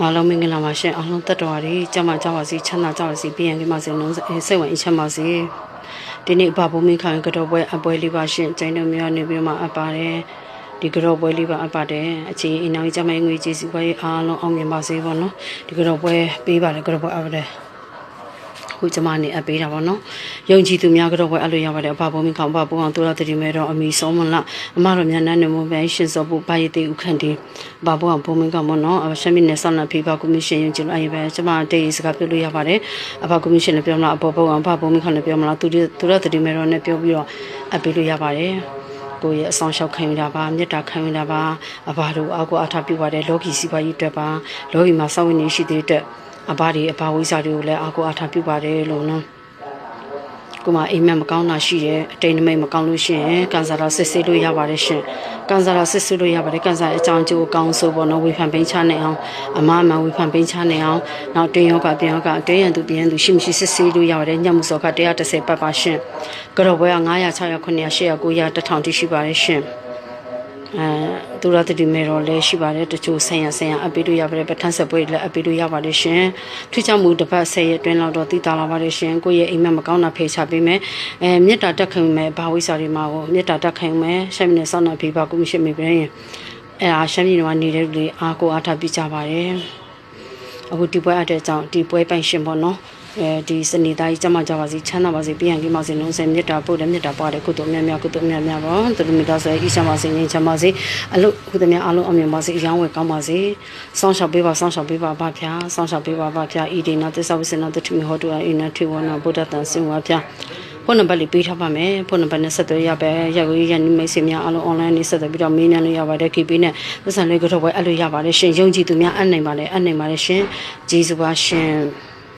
အားလုံးမင်္ဂလာပါရှင်အားလုံးတက်တော်ရီကြမှာကြပါစီချမ်းသာကြပါစီပြန်ပြီးမှစလုံးစိတ်ဝင်ချမ်းပါစီဒီနေ့ဘာဘုံမင်းခိုင်ကတော့အပွဲလေးပါရှင်ကျိုင်းတို့မျိုးနေပြီးမှအပ်ပါတယ်ဒီကတော့ပွဲလေးပါအပ်ပါတယ်အခြေအနောက်ကြမ်းငွေကြီးစီပွဲအားလုံးအောင်မြင်ပါစေပေါ့နော်ဒီကတော့ပွဲပေးပါတယ်ကတော့ပွဲအပ်ပါတယ်ခုကျမနေအပ်ပေးတာပေါ့နော်ယုံကြည်သူများကတော့ပဲအဲ့လိုရပါတယ်အဘဘုံမင်းခေါင်ဘဘုံအောင်တို့တော်တည်မဲ့တော့အမိဆုံးမလားအမတော်များနန်းနေမပဲရှင်စောဖို့ဘာရည်တေဥခန့်ဒီဘဘုံအောင်ဘုံမင်းခေါင်ပေါ့နော်ရှမ်းပြည်နယ်ဆောင်းနာဖေးပါကော်မရှင်ယုံကြည်လို့အဲ့ပဲကျမတေးစကားပြောလို့ရပါတယ်အဘကော်မရှင်လည်းပြောမလားအဘဘုံအောင်ဘဘုံမင်းခေါင်လည်းပြောမလားသူတော်တည်မဲ့တော့နဲ့ပြောပြီးတော့အပ်ပေးလို့ရပါတယ်ကိုရဲ့အဆောင်လျှောက်ခံရတာပါမြတ်တာခံရတာပါအဘတို့အောက်ကိုအထာပြုပါတယ်လောကီစီပွားရေးအတွက်ပါလောကီမှာစောင့်ဝင်နေရှိတဲ့အတွက်အဘတွေအဘဝိစာတွေကိုလည်းအောက်ကိုအထာပြုပါတယ်လို့နော်ကိုမအိမ်မက်မကောင်းတာရှိတယ်အတိတ်နမိတ်မကောင်းလို့ရှိရင်ကန်ဆာတော့စစ်ဆေးလို့ရပါတယ်ရှင်ကန်ဆာတော့စစ်ဆေးလို့ရပါတယ်ကန်ဆာအကြောင်းအကျိုးအကောင်းဆိုပေါ့နော်ဝေဖန်ပိန်းချနိုင်အောင်အမအမှန်ဝေဖန်ပိန်းချနိုင်အောင်နောက်တင်းယောဂပြန်ယောဂတင်းရန်သူပြန်ရန်သူရှိမရှိစစ်ဆေးလို့ရပါတယ်ညမှုစောက130ပတ်ပါရှင်ကြော်ပွဲက900 600 900 800 900 1000တိရှိပါတယ်ရှင်သူရတတိမေရောလည်းရှိပါတယ်တချို့ဆန်ရအပေးလို့ရပါတယ်ပထမဆက်ပွဲလည်းအပေးလို့ရပါတယ်ရှင်ထွေးချမှုတစ်ပတ်10ရက်အတွင်းလောက်တော့တည်တာလာပါတယ်ရှင်ကိုယ့်ရဲ့အိမ်မက်မကောင်းတာဖေးချပေးမယ်မေတ္တာတက်ခံမယ်ဘာဝိစာတွေမှာကိုမေတ္တာတက်ခံမယ်ရှမ်းပြည်နယ်စောင့်နာဖေးပါကိုမရှိမိပြန်ရင်ရှမ်းပြည်နယ်မှာနေတဲ့လူတွေအားကိုအားထားပြကြပါတယ်အခုဒီပွဲအတဲ့အကြောင်းဒီပွဲပိုင်ရှင်ပေါ့နော်ဒီစနေသားကြီးကျမကြပါစီချမ်းသာပါစီပြန်ကြီးမစင်လုံးစင်မြတ်တာပို့တယ်မြတ်တာပွားတယ်ကုသိုလ်များများကုသိုလ်များများပါသူတို့မိသားစုအေးချမ်းပါစေငြိမ်းချမ်းပါစေအလို့ကုသိုလ်များအားလုံးအမြင်ပါစေအယောင်းဝယ်ကောင်းပါစေစောင့်ရှောက်ပေးပါစောင့်ရှောက်ပေးပါဗဖျားစောင့်ရှောက်ပေးပါဗဖျားဤဒီနာသစ္စာဝိစနာတတိမဟောတုအိနာထေဝနာဗုဒ္ဓတန်စင်ဝါဖျားဖုန်းနံပါတ်လေးပေးထားပါမယ်ဖုန်းနံပါတ်နဲ့ဆက်သွယ်ရပဲရက်ကိုရနိမိတ်စီများအားလုံး online နေဆက်သွယ်ပြီးတော့မေးမြန်းလို့ရပါတယ် KP နဲ့ပတ်စံလေးကတော့ပဲအဲ့လိုရပါတယ်ရှင်ယုံကြည်သူများအနိုင်ပါလေရှင်ဂျေဇုပါရှင်